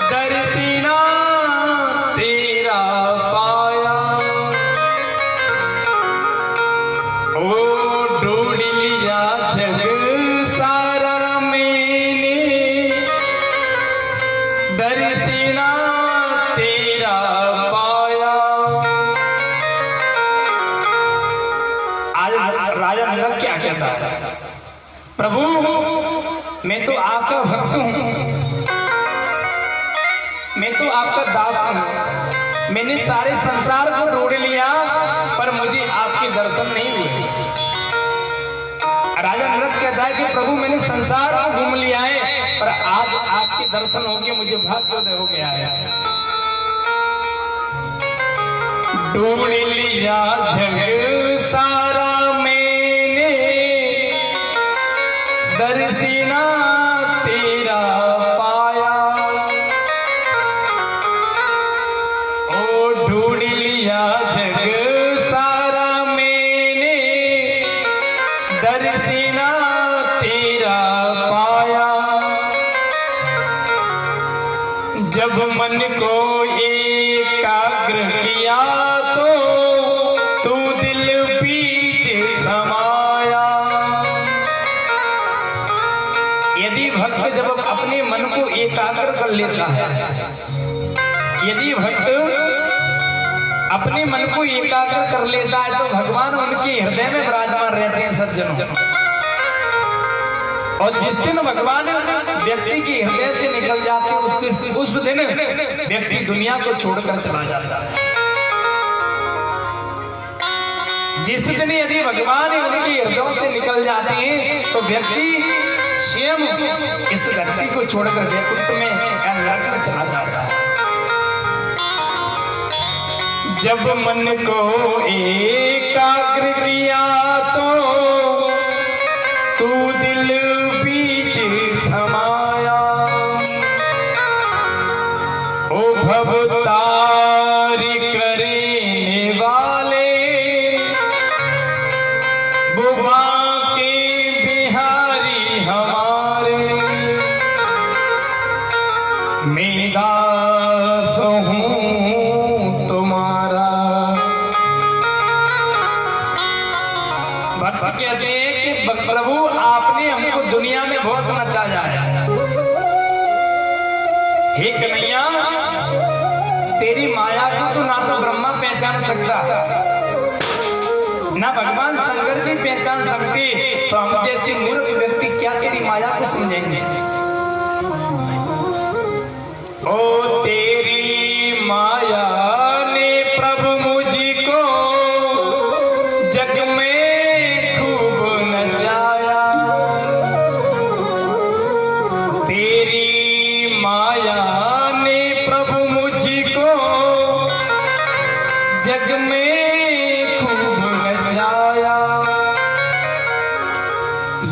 दर्शिना तेरा पाया, ओ ढूंढ लिया जग सारा मैंने, दर्शिना तेरा पाया। आज राजा नरक क्या कहता है, प्रभु मैं तो आपका भक्त हूं, मैं तो आपका दास हूं, मैंने सारे संसार को ढूंढ लिया पर मुझे आपके दर्शन नहीं हुए। राजा नरक कहता है कि प्रभु मैंने संसार को घूम लिया है पर आज आपके दर्शन होके मुझे भाग्योदय हो गया है। ढूंढ लिया जग सारा मैंने, दर्शिना तेरा पाया, ओ ढूंढ लिया जग सारा मैंने, दर्शिना तेरा पाया। जब मन को एकाग्र किया तो तू दिल बीच समाया। यदि भक्त जब अपने मन को एकाग्र कर लेता है, यदि भक्त अपने मन को एकाग्र कर लेता है तो भगवान उनके हृदय में विराजमान रहते हैं सज्जनों। और जिस दिन भगवान व्यक्ति के हृदय से निकल जाते हैं उस दिन व्यक्ति दुनिया को छोड़कर चला जाता है। जिस दिन यदि भगवान उनके हृदयों से निकल जाते हैं तो व्यक्ति स्वयं इस धरती को छोड़कर वैकुंठ में या नरक में चला जाता है। जब मन को एकाग्र किया तो तू दिल बीच समाया, ओ भवतारी करने वाले, बुबा के बिहारी हमारे, मैं दास हूँ तुम्हारा। भक्त कहते हैं कि प्रभु आपने हमको दुनिया में बहुत नचाया है, हे कन्हैया तेरी माया को तो ना तो ब्रह्मा पहचान सकता, ना भगवान शंकर जी पहचान सकते, तो हम जैसे मूर्ख व्यक्ति क्या तेरी माया को समझेंगे। ओ तेरी माया ने प्रभु मुझको जग में खूब नचाया, तेरी माया ने प्रभु मुझको जग में खूब नचाया।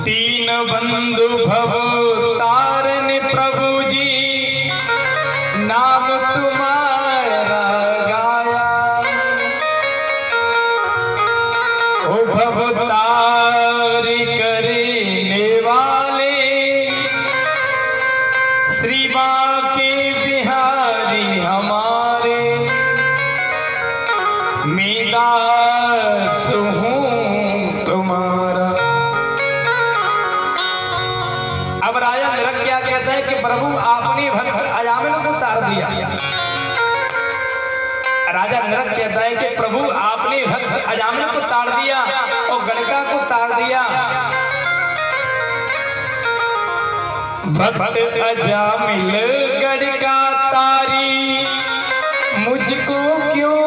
दीन बंधु भव तारन प्रभु जी, नाम तुम्हारा गाया, ओ भवतारी करने वाले, श्री माँ के बिहारी हमारे, मैं दास हूँ तुम्हारा। अब राजा नरक क्या कहता है कि प्रभु आपने भक्त अजामिल को तार दिया। राजा नरक कहता है कि प्रभु आपने भक्त अजामिल को तार दिया और गणका को तार दिया। भक्त अजामिल गणका तारी, मुझको क्यों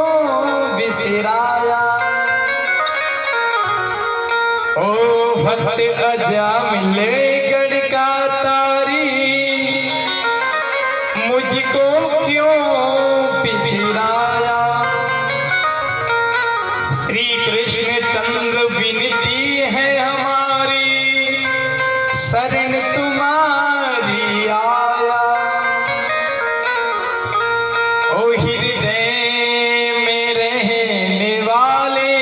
बिसराया, ओ भक्त अजामिल गणका तारी, मुझको क्यों बिसराया। श्री कृष्ण चंद्र विनती है हमारी, शरण तुम्हारी आया, ओ हृदय में रहने वाले,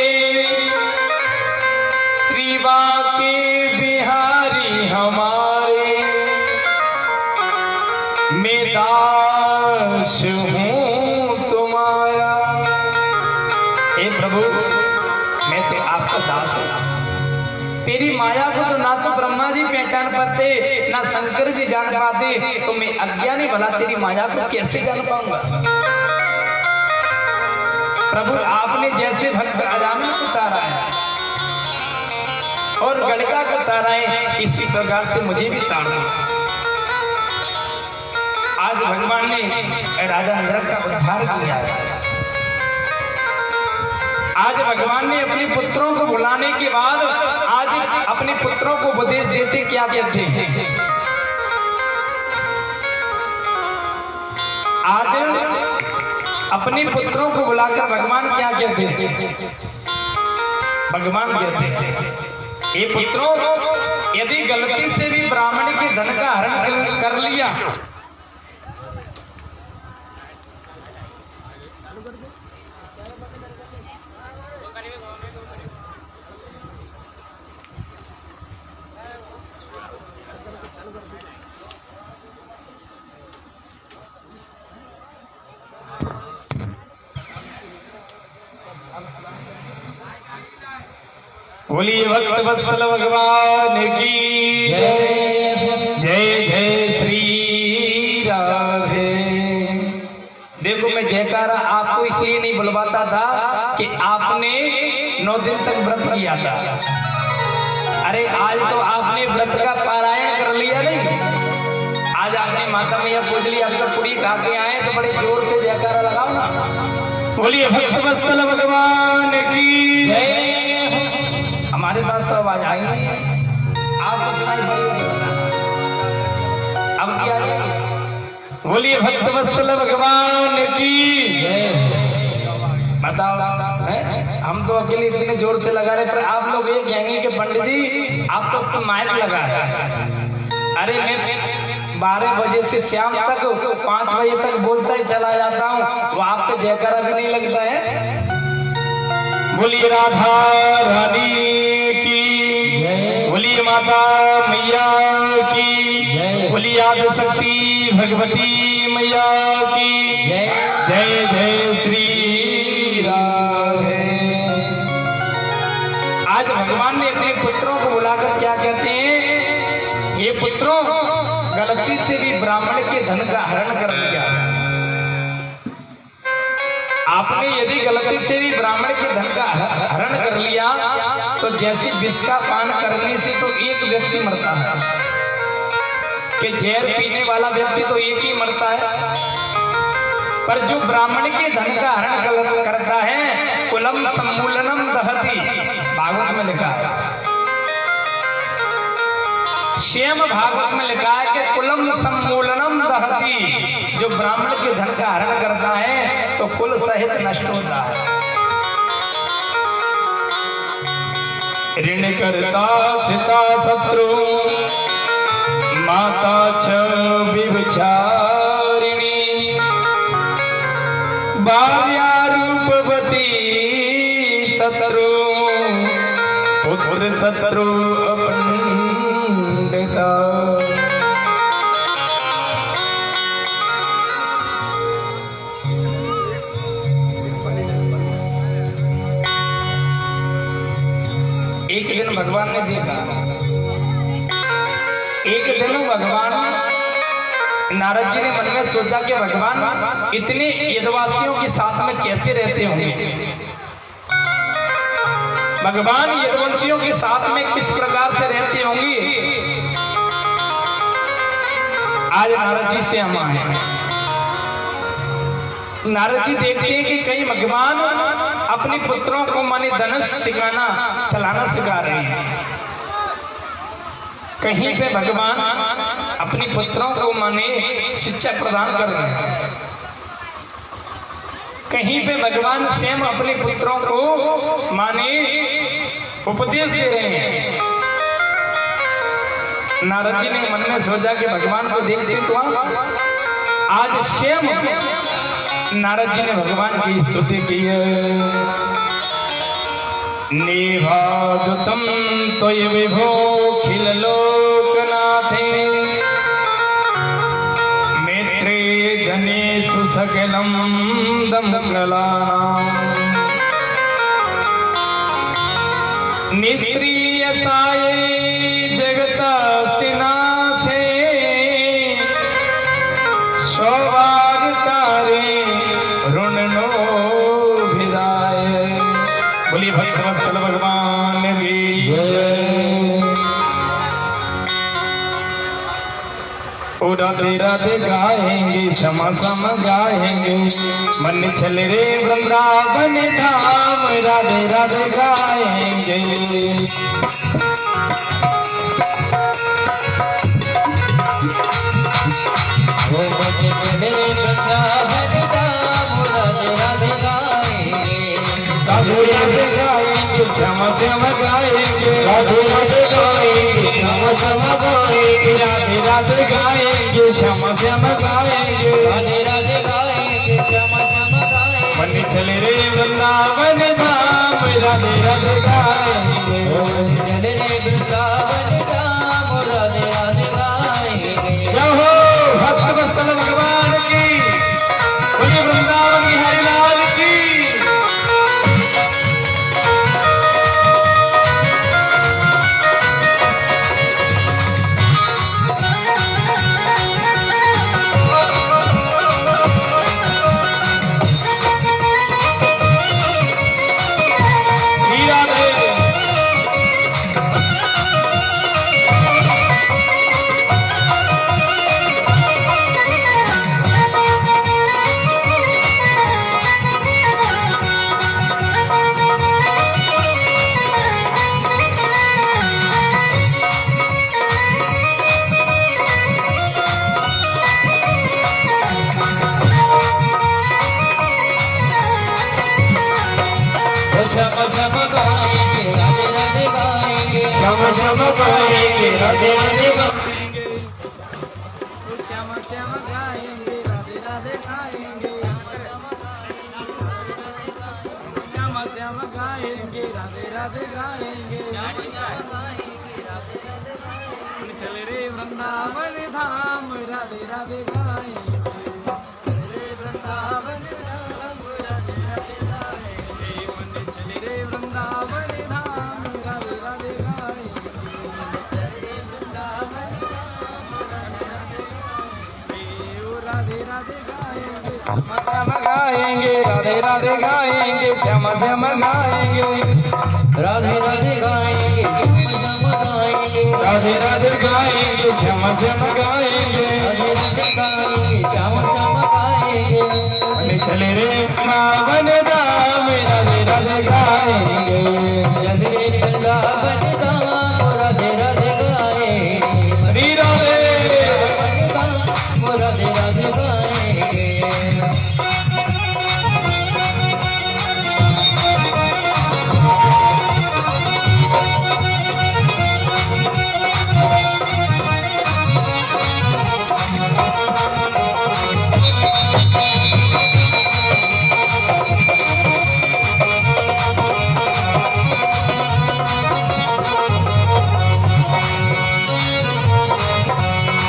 श्री बाके बिहारी हमारे, मैं दास वश हूँ तुम्हारा। हे प्रभु, मैं तो आपका दास हूँ। तेरी माया को तो ना तो ब्रह्मा जी पहचान पाते, ना शंकर जी जान पाते, तो मैं अज्ञानी भला तेरी माया को कैसे जान पाऊंगा। प्रभु, आपने जैसे भक्त अजामिल को तारा है और गड़का को तारा है, इसी प्रकार से मुझे भी तारना। आज भगवान ने राजा नरक का उद्धार किया है। आज भगवान ने अपने पुत्रों को बुलाने के बाद आज अपने पुत्रों को उपदेश देते क्या कहते हैं। आज अपने पुत्रों को बुलाकर भगवान क्या कहते हैं। भगवान कहते हैं, ये पुत्रों, यदि गलती से भी ब्राह्मण के धन का हरण कर लिया, बोलिए भक्त वत्सल भगवान की जय। जय जय श्री राधे। देखो, मैं जयकारा आपको इसलिए नहीं बुलवाता था कि आपने 9 दिन तक व्रत किया था। अरे आज तो आपने व्रत का पारायण कर लिया नहीं। आज आपने माता मैया पूछ ली, अब तो पूरी खा के आए, तो बड़े जोर से जयकारा लगाओ ना। बोलिए भक्त वत्सल भगवान की जय। हमारे पास तो आवाज आई नहीं, आपको सुनाई पड़ी। अब क्या है? बोलिए भक्त वत्सल भगवान की बताओ। हम तो अकेले इतने जोर से लगा रहे, पर आप लोग ये कहेंगे कि पंडित जी आप तो माइक लगा है। अरे मैं 12 बजे से शाम तक 5 बजे तक बोलता ही चला जाता हूँ, वो आप पे जयकारा भी नहीं लगता है। बोलिए राधा रानी की, बोलिए माता मैया की, बोलिए आदि शक्ति भगवती मैया की जय। जय श्री राधे। आज भगवान ने अपने पुत्रों को बुलाकर क्या कहते हैं, ये पुत्रों, गलती से भी ब्राह्मण के धन का हरण कर दिया। आपने यदि गलती से भी ब्राह्मण के धन का हरण कर लिया, तो जैसे विष का पान करने से तो एक व्यक्ति मरता है, कि जहर पीने वाला व्यक्ति तो एक ही मरता है, पर जो ब्राह्मण के धन का हरण करता है, कुलम सम्मूलनम दहति, भागवत में लिखा है। श्याम भागवत में लिखा है कि कुलम सम्मूलनम दहति, जो ब्राह्मण के धन का हरण करता है तो कुल सहित नष्ट होता है। ऋण करता सिता शत्रु, माता छ विभचारिणी, भार्या रूपवती शत्रु, पुत्र शत्रु अपंडिता। एक दिन भगवान ने देखा, एक दिन भगवान नारद जी ने मन में सोचा कि भगवान इतने यदवासियों के साथ में कैसे रहते होंगे, भगवान यदुवंशियों के साथ में किस प्रकार से रहते होंगे। आज नारद जी से हम आए, नारद जी देखते हैं कि कई भगवान अपने पुत्रों को माने धनुष सिखाना चलाना सिखा रहे हैं, कहीं पे भगवान अपने पुत्रों को माने शिक्षा प्रदान कर रहे हैं, कहीं पे भगवान स्वयं अपने पुत्रों को माने उपदेश दे रहे हैं। नारद जी ने मन में सोचा कि भगवान को देखते तो आज स्वयं नारद जी ने भगवान की स्तुति की है। निभादुतम त्वयि विभो खिल लोकनाथे, मैत्रे जने सर्वेषु सकलं दमङ्गलानाम् नित्रियसाये जगतास्तिनाशे सौभाग्यतारे ऋणनो भिदाय। बोली भक्तवत्सल भगवान की जय। ओ राधे राधे गाएंगे समा सम गाएंगे मन चल रे वृंदावन धाम राधे राधे गाएंगे। ओ मन चल रे वृंदावन धाम राधे राधे गाएंगे। राधे राधे गाएंगे समा सम गाएंगे राधे राधे गाएंगे श्याम श्याम गाएंगे। राधे राधे गाएंगे श्याम श्याम गाएंगे राधे राधे गाएंगे श्याम श्याम गाएंगे। मन चल रे वृंदावन धाम राधे राधे गाएंगे। ओ मन चल रे वृंदावन धाम राधे राधे गाएंगे। जय हो भक्तवत्सल भगवान की। बोलिए वृंदावन की हरिलाल की। श्याम श्याम गाएंगे राधे राधे गाएंगे। श्याम श्याम गाएंगे राधे राधे गाएंगे। श्याम श्याम गाएंगे राधे राधे गाएंगे। चल रे वृंदावन धाम राधे राधे गाएंगे। चल रे वृंदावन धाम राधे राधे गाएंगे। मन चल रे वृंदावन धाम राधे राधे गाएंगे। राधे राधे गाएंगे श्याम गाएंगे राधे राधे गाएंगे श्याम श्याम गाएंगे। राधे राधे गाएंगे श्याम गाएंगे। राधे राधे गाएंगे श्याम श्याम गाएंगे। राधे राधे गाएंगे श्याम श्याम गाएंगे। मन चले रे वृंदावन धाम राधे राधे गाएंगे। जग रे वृंदावन धाम राधे राधे गाएंगे। हरि राधे राधे राधे गाएंगे।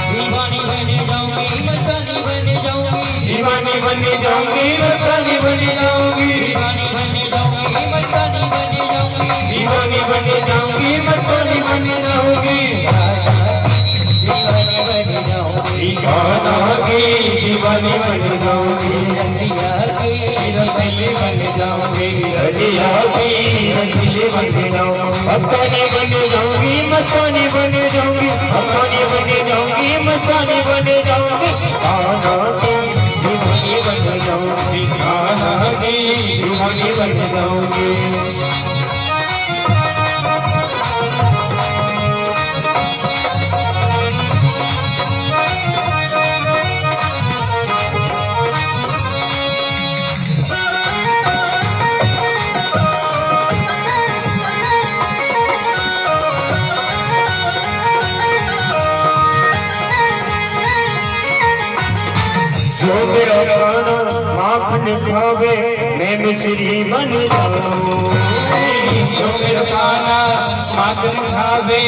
दीवानी बन जाऊंगी मस्तानी बन जाऊंगी। दीवानी बन जाऊंगी मस्तानी बन जाऊंगी। दीवाना की दीवानी बन जाऊंगी। रसीली बन जाऊंगी रसिया की रसीली बन जाऊंगी। मस्तानी बन जाऊंगी मस्तानी बन जाऊंगी। मस्तानी बन जाऊंगी मस्तानी बन जाऊंगी। दीवानी बन जाऊंगी खाना की दीवानी बन जाऊंगी। जो मेरा खाना माखन खावे मैं मिश्री बन जाऊं। जो मेरा खाना माखन खावे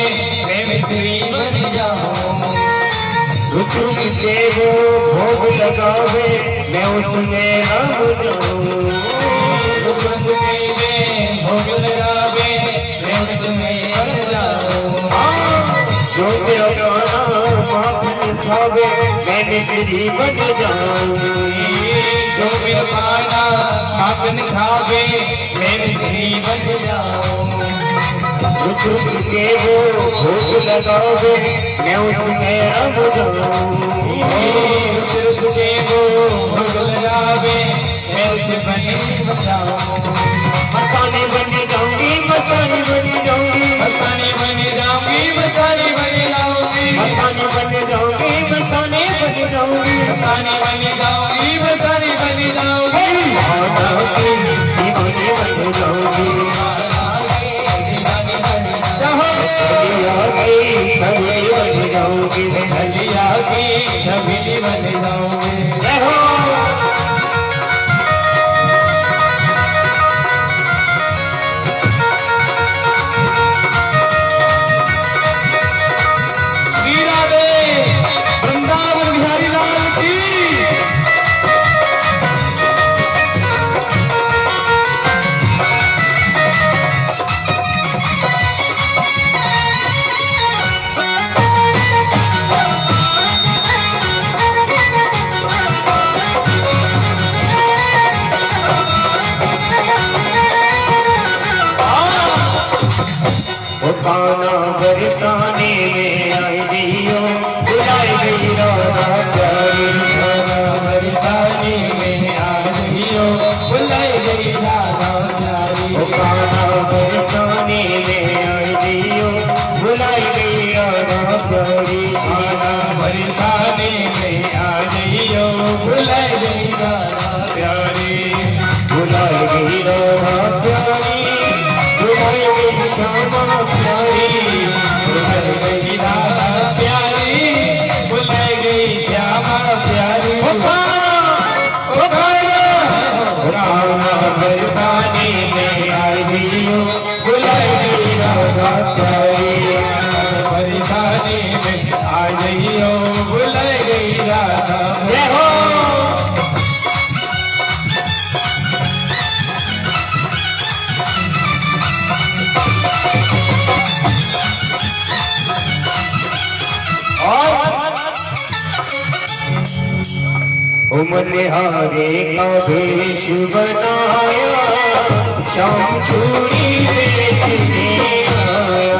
मैं मिश्री बन जाऊं। रुक रुक के वो भोग लगावे मैं उसमें रम जाऊं। रुक रुक के वो भोग लगावे मैं उसमें रम जाऊं। जो मेरा गाना माफ खावे मैं मिश्री बन जाऊं। जो मेरा गाना माफ खावे मैं मिश्री बन जाऊं। रुक रुक के वो भोग लगावे मैं उसमें रम जाऊं। रुक रुक के वो भोग लगावे मैं उसमें रम जाऊं। मस्तानी बन जाऊंगी मस्तानी बन जाऊंगी मस्तानी बन जाऊंगी मस्तानी बन जाऊंगी मस्तानी बन जाऊंगी मस्तानी बन जाऊंगी मस्तानी बन जाऊंगी मस्तानी बन जाऊंगी दीवानी बन जाऊंगी। छबीली बन जाऊंगी हलिया की छबीली बन जाऊंगी। खाना बरसाने में आई दियो बुलाई गई राधा प्यारी। खाना बरसाने में आई दियो बुलाई गई राधा प्यारी। खाना बरसाने में आई दियो बुलाई गई राधा प्यारी। खाना बरसाने में आई दियो बुलाई गई राधा प्यारी। बुलाई गई राधा प्यारी बुलाई गई श्यामा प्यारी। बुलाई गई राधा प्यारी बुलाई गई श्यामा प्यारी। खाना बरसाने में आई दियो बुलाई गई राधा प्यारी। बरसाने में आई दियो बुलाई गई राधा प्यारी। मनिहारे का भेष बनाया श्याम चूड़ी बेचने आया।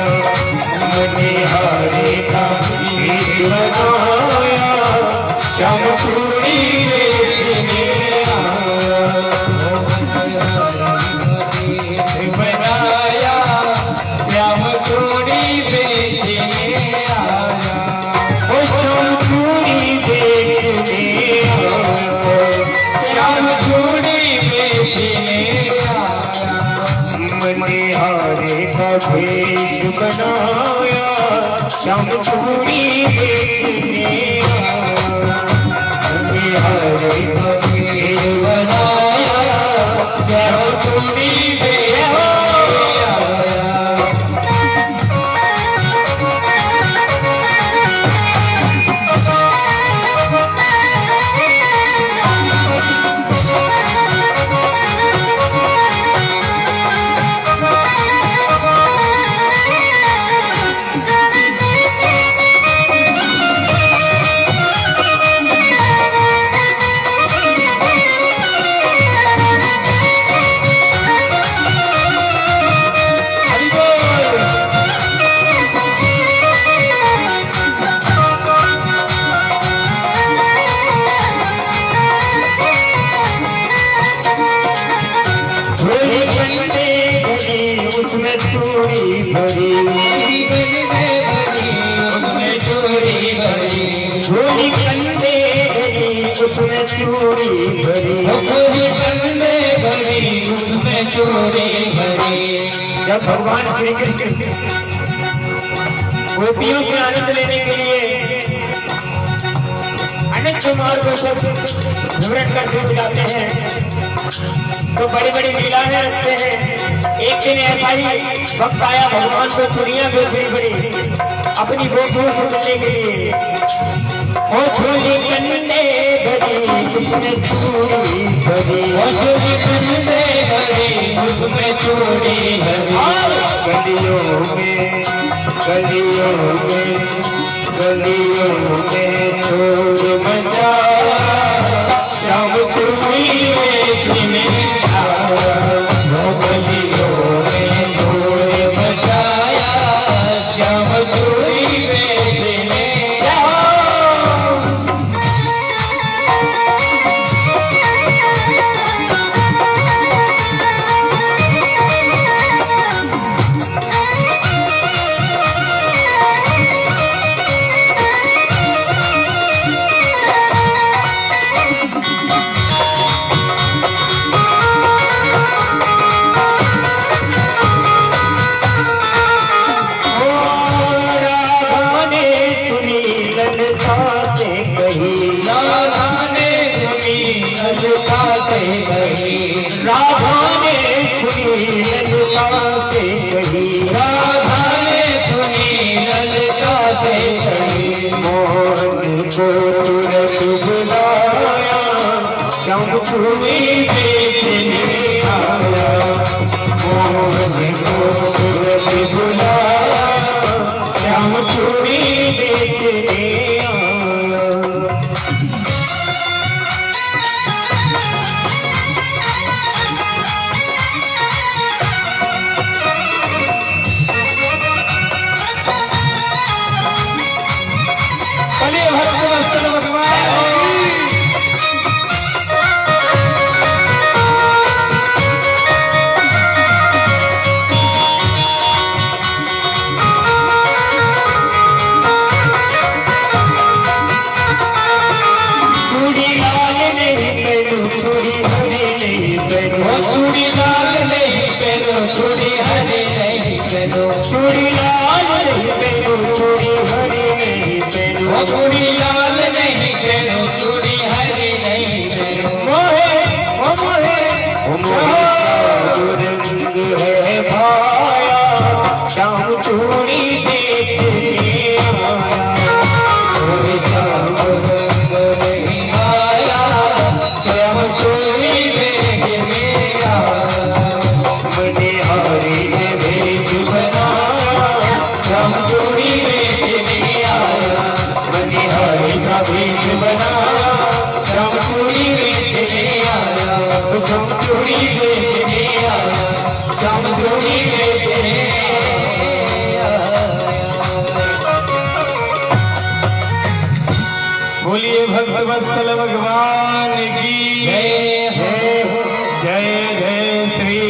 मनिहारे का भेष बनाया श्याम चूड़ी बेचने आया। बनाया श्याम चूड़ी बेचने आया। ओ श्याम चूड़ी बेचने श्याम चूड़ी बेचने आया। मनिहारे का भेष बनाया श्याम चूड़ी बेचने आया। मनिहारे का भेष बनाया श्याम चूड़ी बेचने आया। उसमें चोरी भरी उसमें चोरी भरी झोली कंधे भरी उसमें चोरी भरी झोली कंधे भरी उसमें चोरी भरी। जब भगवान श्री कृष्ण गोपियों से आनंद लेने के लिए अनेक कुमार को सब विवरण करके बुलाते हैं तो बड़ी बड़ी लीलाएं रखते हैं। एक दिन ऐसा ही वक्त आया भगवान को चुड़ियां बेचनी पड़ी अपनी गोपियों से मिलने के लिए। ओ छोरी कन्ने धरी तुमने चूड़ी धरी, ओ छोरी कन्ने धरी तुमने चूड़ी धरी। गलियों में गलियों में गलियों में शोर मचाया, शाम चूड़ी बेचने आया। गलियों में शोर मचाया, शाम चूड़ी बेचने आया। राधा ने सुनी ललिता से कही, राधा ने सुनी ललिता से कही। मोहन को तुरंत बुलाया, श्याम चूड़ी बेचने आया। मोहन को तुरंत बुलाया, श्याम चूड़ी बेचने आया। चूड़ी लाल नहीं पहनो, चूड़ी हरी नहीं पहनो। मोहे ओ मोहे ओ मोहे रंग है भाया, श्याम चूड़ी बेचने आया। मोहे श्याम रंग नहीं आया, श्याम चूड़ी बेचने आया। मने हरी ने भेष बनाया, श्याम चूड़ी बेचने आया। हरि का भेष बनाया, श्याम चूड़ी बेचने आया। श्याम चूड़ी बेचने आया, श्याम चूड़ी बेचने आया। बोलिए भक्त वत्सल भगवान की जय। जय जय श्री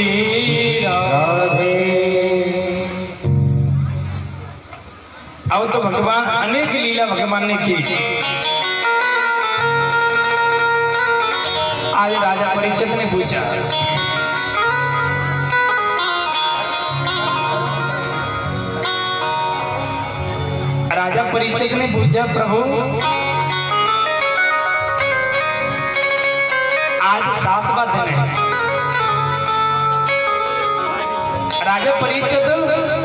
राधे। अब तो भगवान अनेक लीला भगवान ने की। आज राजा परीक्षित ने पूछा, राजा परीक्षित ने पूछा, प्रभु आज 7वां दिन है। राजा परीक्षित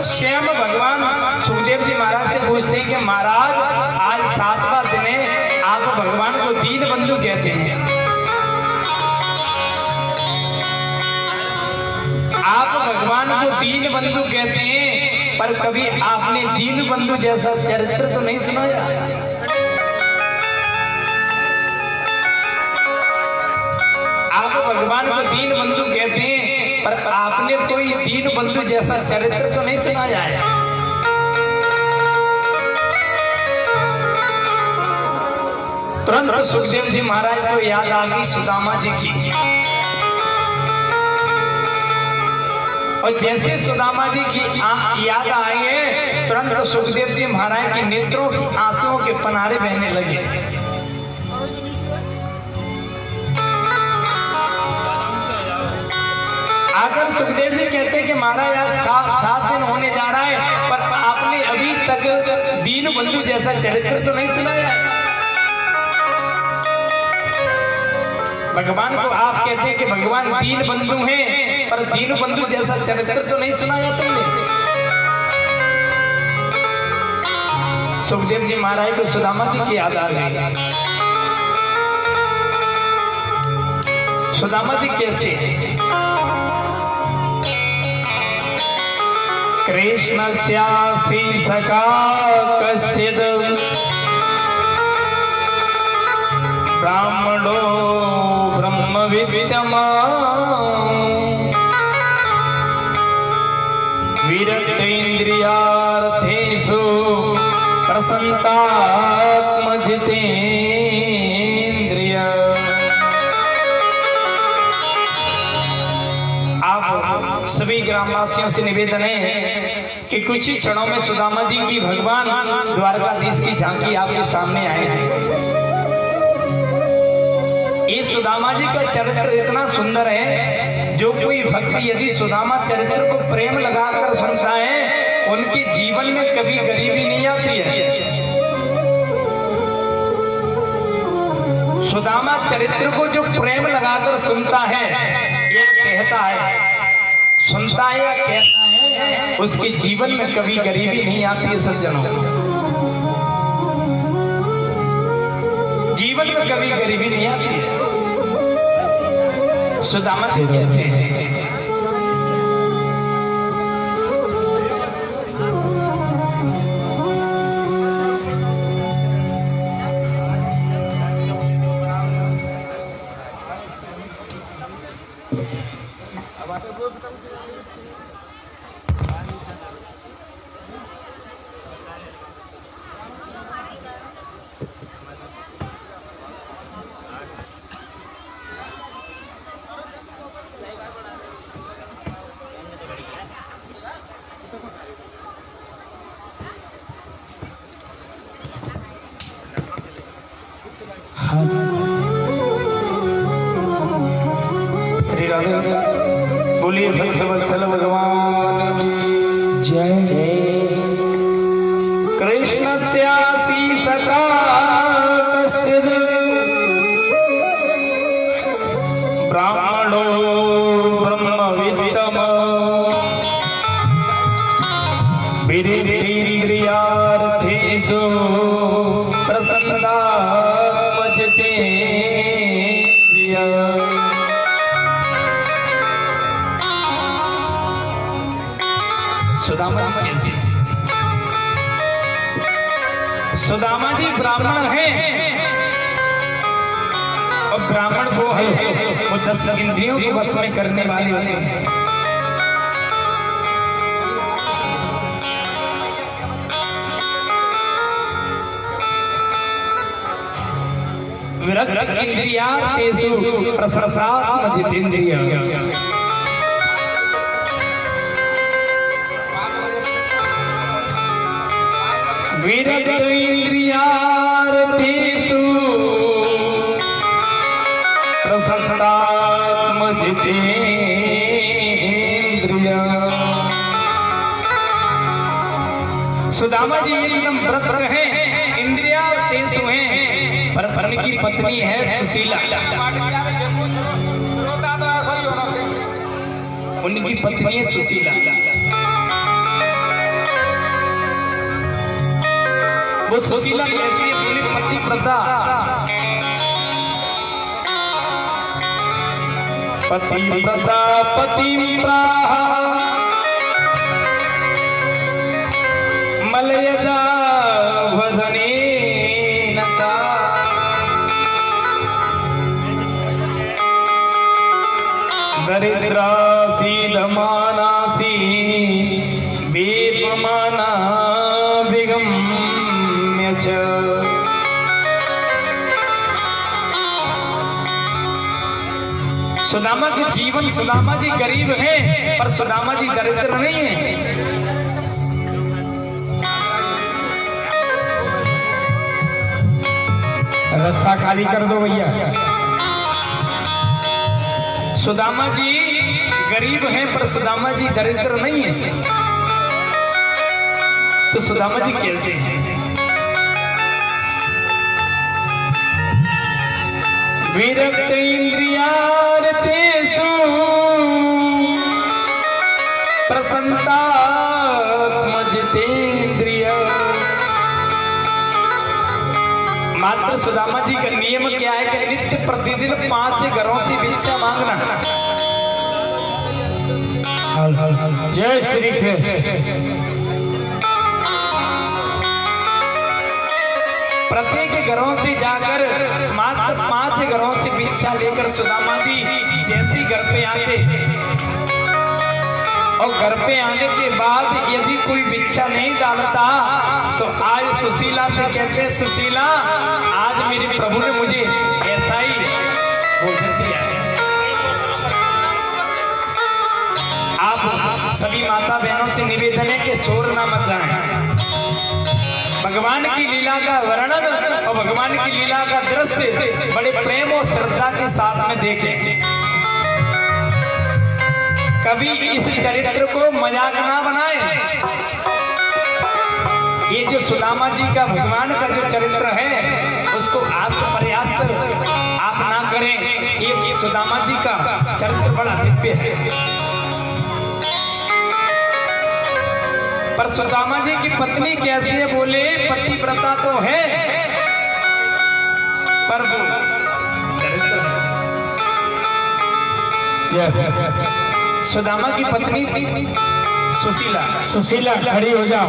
स्वयं भगवान सुखदेव जी महाराज से पूछते हैं कि महाराज आज 7वां दिन है, आप भगवान को दीन बंधु कहते हैं। आप भगवान को दीन बंधु कहते हैं, पर कभी आपने दीन बंधु जैसा चरित्र तो नहीं सुनाया। आप भगवान को दीन बंधु कहते हैं, पर आपने कोई दीन बंधु जैसा चरित्र तो नहीं सुनाया है। तुरंत सुखदेव जी महाराज को याद आ गई सुदामा जी की। और जैसे सुदामा जी की याद आई है, तुरंत सुखदेव जी महाराज के नेत्रों से आंसुओं के पनारे बहने लगे। अगर सुखदेव जी कहते हैं कि महाराज आज 7 दिन होने जा रहा है, पर आपने अभी तक दीन बंधु जैसा चरित्र तो नहीं सुनाया। भगवान को आप कहते हैं कि भगवान दीन बंधु हैं, पर दीन बंधु जैसा चरित्र तो नहीं सुनाया तुमने। सुखदेव जी महाराज को सुदामा जी की याद आ गई। सुदामा जी कैसे? कृष्णस्यासि सखा कश्चिद् ब्राह्मणो ब्रह्मविद्यमा विरक्तेन्द्रियार्थेषु प्रसन्नात्मजितेन्द्रिय। आप सभी ग्रामवासियों से निवेदन है कि कुछ ही क्षणों में सुदामा जी की भगवान द्वारकाधीश की झांकी आपके सामने आए हैं। ये सुदामा जी का चरित्र इतना सुंदर है, जो कोई भक्त यदि सुदामा चरित्र को प्रेम लगाकर सुनता है, उनके जीवन में कभी गरीबी नहीं आती है। सुदामा चरित्र को जो प्रेम लगाकर सुनता है, ये कहता है, सुनता है या कहता है, उसके जीवन में कभी गरीबी नहीं आती है। सज्जनों, जीवन में कभी गरीबी नहीं आती है। सुदामा जी कैसे है? श्री राधे बोलिए भक्तवत्सल भगवान की जय। कृष्णस्यासि सखा कश्चिद् ब्राह्मणो ब्रह्मविद्तम विरिन्द्रियार्थेषु प्रसन्नात्मजितेन्द्रिय। सुदामा जी कैसे? सुदामा जी ब्राह्मण हैं, और ब्राह्मण वो है, वो 10 इंद्रियों को वश में करने वाले होते हैं। विरक्त इंद्रियार्थेषु प्रसन्नात्मजितेन्द्रिय। विरक्त इंद्रियार्थेषु प्रसन्नात्मजितेन्द्रिय। सुदामा जी एकदम व्रत हैं, इंद्रियार्थेषु हैं, पर उनकी पत्नी है सुशीला। उनकी पत्नी है सुशीला। वो सुशीला कैसी है? पूरी पतिव्रता, पतिव्रता पतिव्राह मलयदा वदने नता। दरिद्रासी दमानासी बेपमाना विगम्य च। सुदामा के जीवन, सुदामा जी गरीब हैं, पर सुदामा जी दरिद्र नहीं है। रास्ता खाली कर दो भैया। सुदामा जी गरीब हैं, पर सुदामा जी दरिद्र नहीं है। तो सुदामा जी कैसे हैं? विरक्त इंद्रियार्थेषु प्रसन्नात्मजितेन्द्रिय। मात्र सुदामा जी का नियम क्या है कि नित्य प्रतिदिन 5 घरों से भिक्षा मांगना। जय श्री कृष्ण। प्रत्येक घरों से जाकर मात्र 5 घरों से भिक्षा लेकर सुदामा जी जैसे घर पे आते और घर पे आने के बाद यदि कोई भिक्षा नहीं डालता तो आज सुशीला से कहते हैं, सुशीला आज मेरे प्रभु ने मुझे ऐसा ही भोजन दिया है। आप सभी माता बहनों से निवेदन है कि शोर ना मचाएं। भगवान की लीला का वर्णन और भगवान की लीला का दृश्य बड़े प्रेम और श्रद्धा के साथ में देखें। कभी इस चरित्र को मजाक ना बनाएं। ये जो सुदामा जी का भगवान का जो चरित्र है उसको आस प्रयास आप ना करें। ये सुदामा जी का चरित्र बड़ा दिव्य है। पर सुदामा जी की पत्नी कैसी है बोले, पतिव्रता तो है पर वो सुदामा की पत्नी सुशीला। सुशीला खड़ी हो जाओ,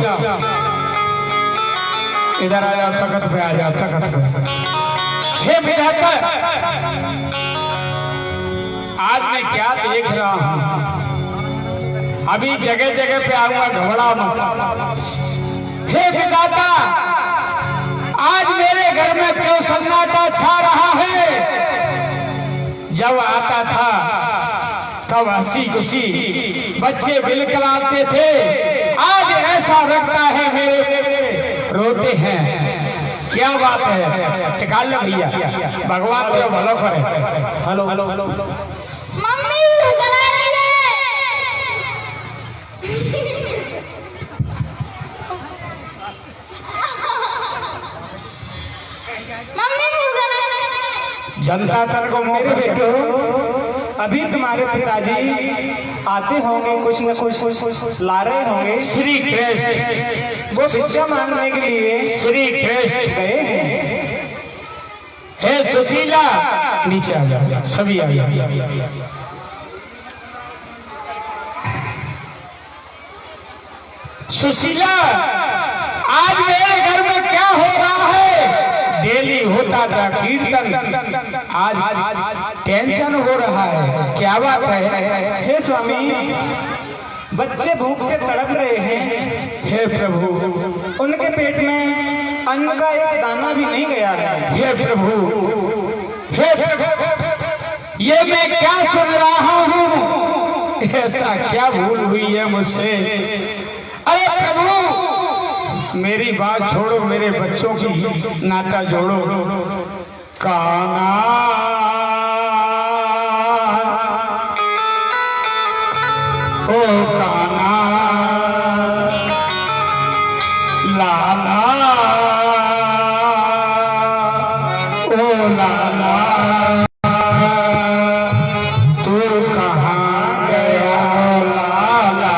इधर आ जाओ, तखत पे आ जाओ, तखत पे। हे विधाता, आज मैं क्या देख रहा हूं, अभी जगह जगह पे आऊंगा, घबरा मत। हे विधाता, आज मेरे घर में क्यों सन्नाटा छा रहा है? जब आता था तब हंसी खुशी बच्चे बिलखलाते थे, आज ऐसा लगता है मेरे रोते हैं। क्या बात है? निकाल लो भैया, भगवान को भलो करे। हेलो हेलो हेलो, मम्मी गला रही है। मम्मी गला रही है। जनता तर को मेरे बेटो, अभी तुम्हारे पिताजी आते होंगे, कुछ न कुछ ला रहे होंगे। श्री कृष्ण वो भिक्षा मांगने के लिए श्री कृष्ण गए हैं। हे सुशीला, नीचे आ जाओ, सभी आ जाओ। सुशीला, आज मेरे घर में क्या हो रहा है? डेली होता था कीर्तन, आज टेंशन हो रहा है, क्या बात है? हे स्वामी, बच्चे भूख से तड़प रहे हैं। हे प्रभु, उनके पेट में अन्न का एक दाना भी नहीं गया है। हे प्रभु, हे प्रभु, ये मैं क्या सुन रहा हूँ? ऐसा क्या भूल हुई है मुझसे? अरे प्रभु, मेरी बात छोड़ो, मेरे बच्चों की नाता जोड़ो। काना ओ काना, लाला ओ लाला, तू कहाँ गया लाला?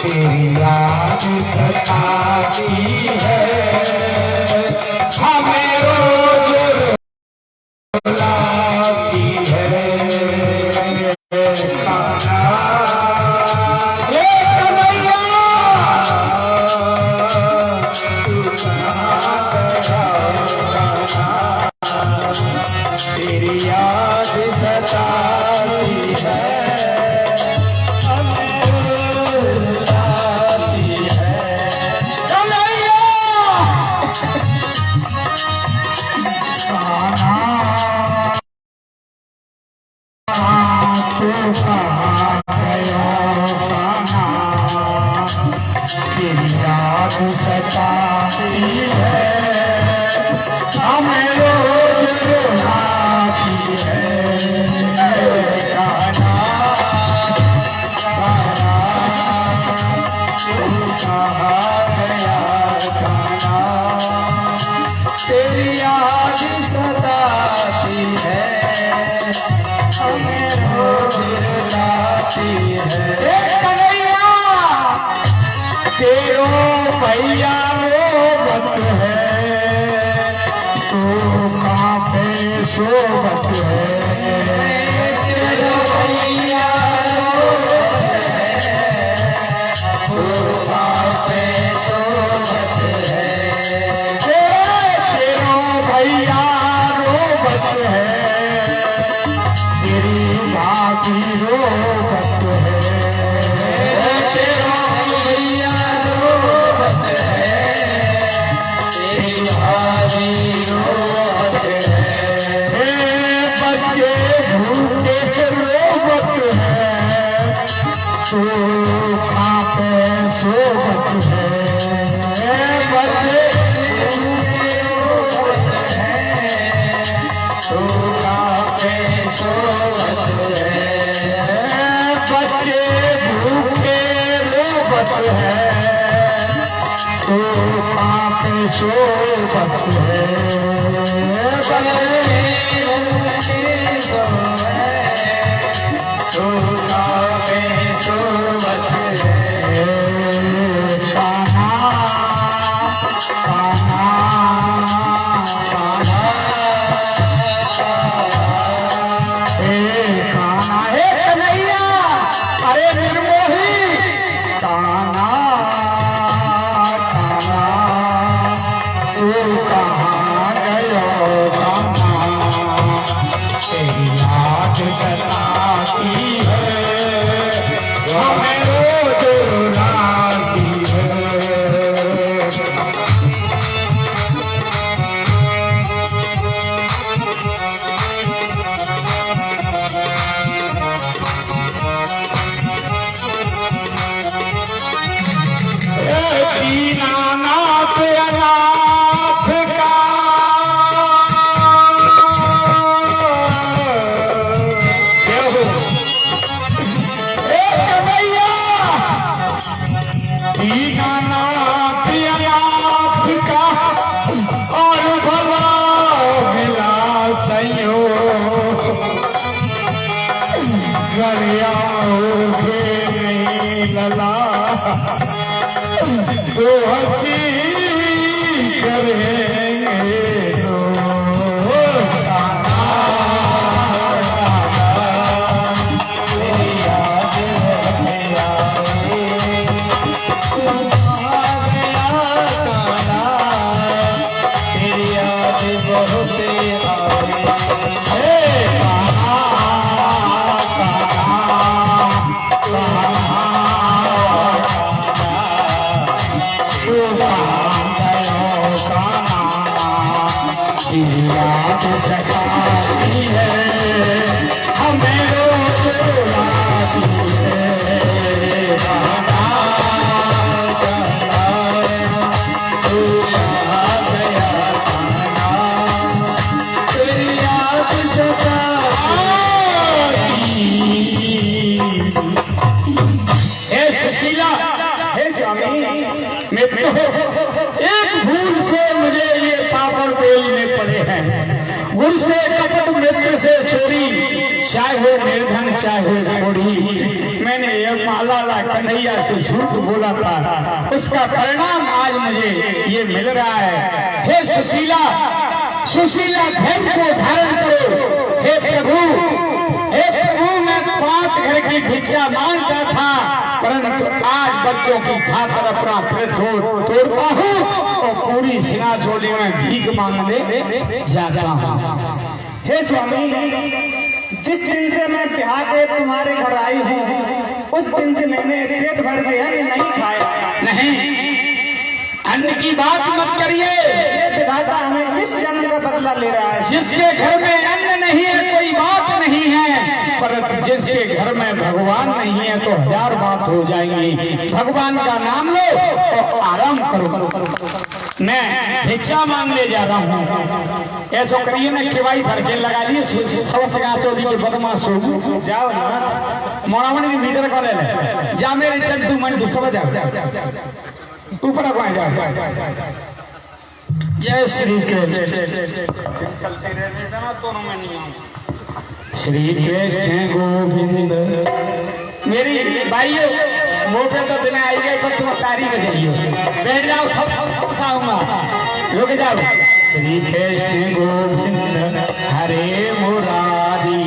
तेरी याद सताती है, हमें रोज रुलाती है। काना, हे कन्हैया, तू कहाँ गया काना? तेरी याद सताती है, सताती है, हमें रोज रुलाती है। काना, काना, तू कहाँ गया काना? तेरी याद सताती है, हमें रोज रुलाती है। तेरो भैया वो बत है, सोबत है तेरो भैया रोबत है शोभा पे सोबत है तेरो भैया रोबत है तेरी भाभी रोबत है तेरो भैया रोबत है तेरी भाभी रोबत है बच्चे भूखे रोबत है तो खा पे सोबत है बच्चे भूखे रोबत है तो खा पे सोबत है बच्चे भूखे रोबत है तो खा पे सोबत है अरे निर्मोही काना काना तू कहाँ गयो काना तेरी याद सताती है हमें रोज रुलाती है दीनानाथ अनाथ का क्या हो भैया दीनानाथ अनाथ का और भला मिला सयो गरियाओगे नहीं लला तो हंसी करेंगे तो तेरी याद में आए गया काना तेरी याद बहुत आए याद सताती है हमें रोज रुलाती है काना काना तू यहाँ गया काना तेरी याद सताती हे सुशीला हे स्वामी मित्रों एक भूल से मुझे ये पापड़ बेलने पड़े हैं गुण से कपट मित्र से चोरी चाहे निर्धन चाहे खोड़ी मैंने ये माला कन्हैया से झूठ बोला था उसका परिणाम आज मुझे ये मिल रहा है हे सुशीला सुशीला धन को धारण करो हे प्रभु मैं 5 घर की भिक्षा मांगता था परंतु आज बच्चों की खातर अपना कृत तोड़ता हूँ और पूरी सिना झोली में भीख मांगने जाता हूँ हे स्वामी जिस दिन से मैं ब्याह के तुम्हारे घर आई हूँ उस दिन से मैंने पेट भर के अन्न नहीं खाया। नहीं अन्न की बात मत करिए ये विधाता हमें किस जन्म का बदला ले रहा है। जिसके घर में अन्न नहीं है कोई बात नहीं है पर जिसके घर में भगवान नहीं है तो 1000 बात हो जाएंगी। भगवान का नाम लो और आराम करो। मैं भिक्षा मांगने जा रहा हूँ ऐसा करिए ना केवाई भर के लगा लिए चौधरी के बदमाश हो जाओ ना मोरावणी भीतर करे जा मेरे चंदू मंडू सब जाओ ऊपर जाओ। जय श्री कृष्ण श्री कृष्ण गोविंद। मेरी भाइयों वो पे तो दिन आई गए पर तुम तारी में जाइए बैठ जाओ सब आऊंगा रुक जाओ श्री कृष्ण गोविंद हरे मुरारी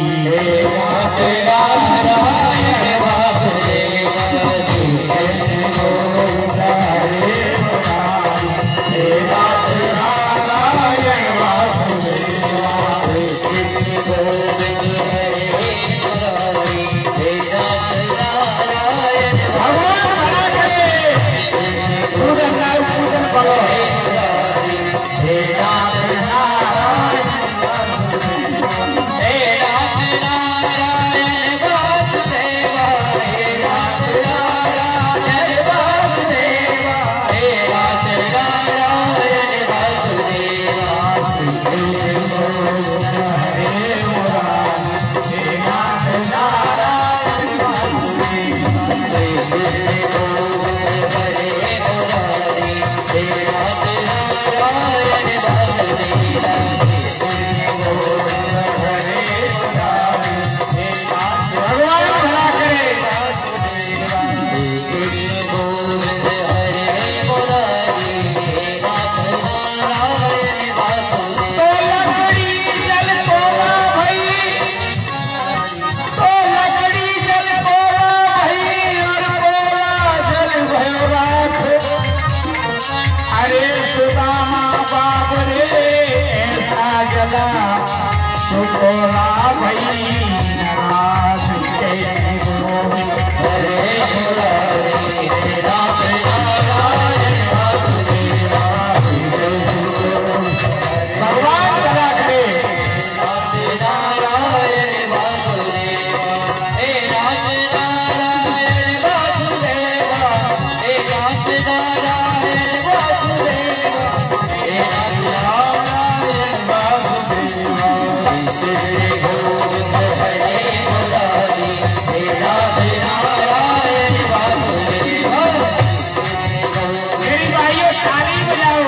नारायण वासुदेव श्री कृष्ण गोविंद हरे मुरारी हे नारायण वासुदेव श्री कृष्ण गोविंद हरे मुरारी हे नारायण भगवान बना करे पूजन करो हे नाथ नारायण हे नाथ नारायण वासुदेव हे नाथ नारायण वासुदेव हे नाथ नारायण वासुदेव श्री कृष्ण हरे मुरारी हे नाथ नारायण वासुदेव श्री कृष्ण हरे मुरारी हे नाथ नारायण वासुदेव भगवान भला करे कृष्ण गोविंद हरे मुरारी हे नाथ नारायण वासुदेव तो लकड़ी जल पोला भई तो लकड़ी जल पोला भई और पोला जल भयो राख अरे सुदामा बाप रे ऐसा जला सुपोला भई नाराज के गोविंद हरे मुरारी हे नाथ नारायण वासुदेव भगवान करा करे नाथ नारायण वासुदेव हे नाथ नारायण वासुदेव हे नाथ नारायण वासुदेव हे नाथ नारायण वासुदेव श्री गोविंद हरे मुरारी हे नाथ नारायण वासुदेव मेरी भाइयों ताली बजाओ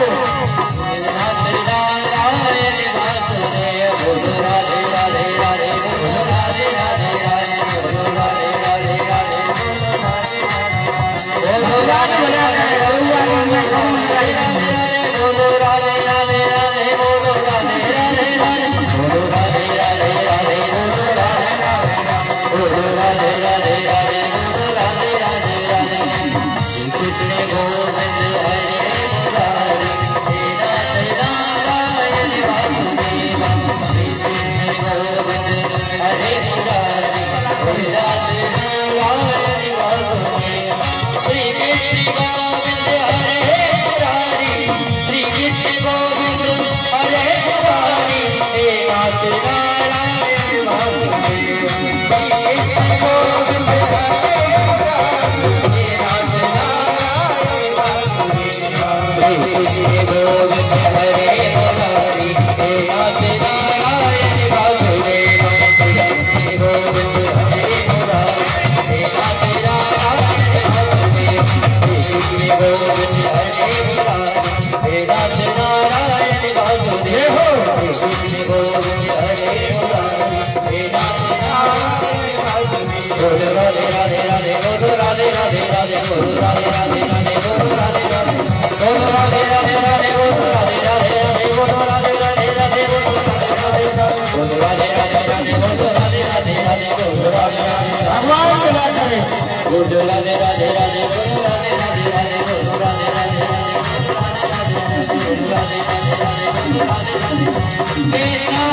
नाथ नारायण वासुदेव बोलो राधे राधे राधे बोलो राधे राधे राधे बोलो राधे राधे राधे बोलो राधे राधे बोलो राधे राधे राधे बोलो राधे राधे राधे बोलो राधे राधे राधे बोलो राधे राधे बोलो राधे राधे राधे बोलो राधे राधे राधे कृष्ण गोविंद हरे मुरारी हे नाथ नारायण वासुदेव श्री कृष्ण गोविंद हरे मुरारी हे नाथ नारायण वासुदेव श्री कृष्ण गोविंद हरे मुरारी श्री कृष्ण गोविंद हरे मुरारी हे नाथ नारायण वासुदेव श्री कृष्ण गोविंद हरे मुरारी हे नाथ नारायण वासुदेव श्री कृष्ण गोविंद हरे मुरारी हे नाथ नारायण वासुदेव श्री कृष्ण गोविंद हरे मुरारी हे नाथ नारायण वासुदेव श्री कृष्ण गोविंद हरे मुरारी हे नाथ नारायण वासुदेव श्री कृष्ण गोविंद हरे मुरारी हे नाथ नारायण वासुदेव बोलो राधे राधे राधे बोलो राधे राधे राधे बोलो राधे राधे राधे बोलो राधे राधे बोलो राधे राधे राधे बोलो राधे राधे राधे बोलो राधे राधे राधे बोलो राधे राधे राधे बोलो राधे राधे राधे बोलो राधे राधे राधे बोलो राधे राधे भगवान चला करे बोलो राधे राधे राधे बोलो राधे राधे राधे बोलो राधे राधे राधे बोलो राधे राधे राधे बोलो राधे राधे राधे बोलो राधे राधे राधे राधे बोलो राधे राधे राधे बोलो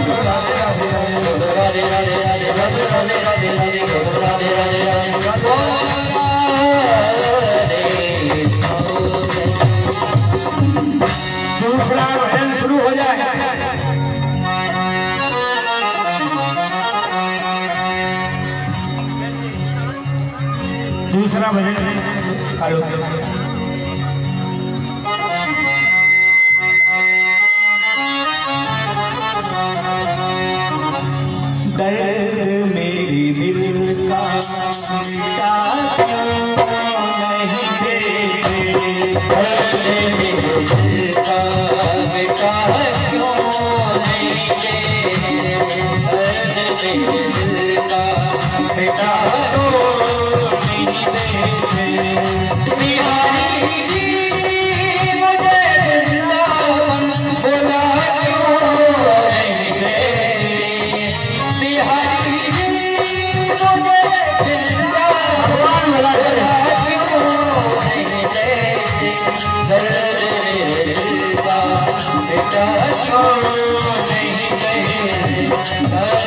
राधे राधे राधे बोलो राधे राधे राधे बोलो राधे राधे राधे बोलो राधे राधे राधे बोलो राधे राधे राधे दूसरा भजन शुरू हो जाए। दूसरा भजन चालू दर्द मेरी दिल का नहीं देते जय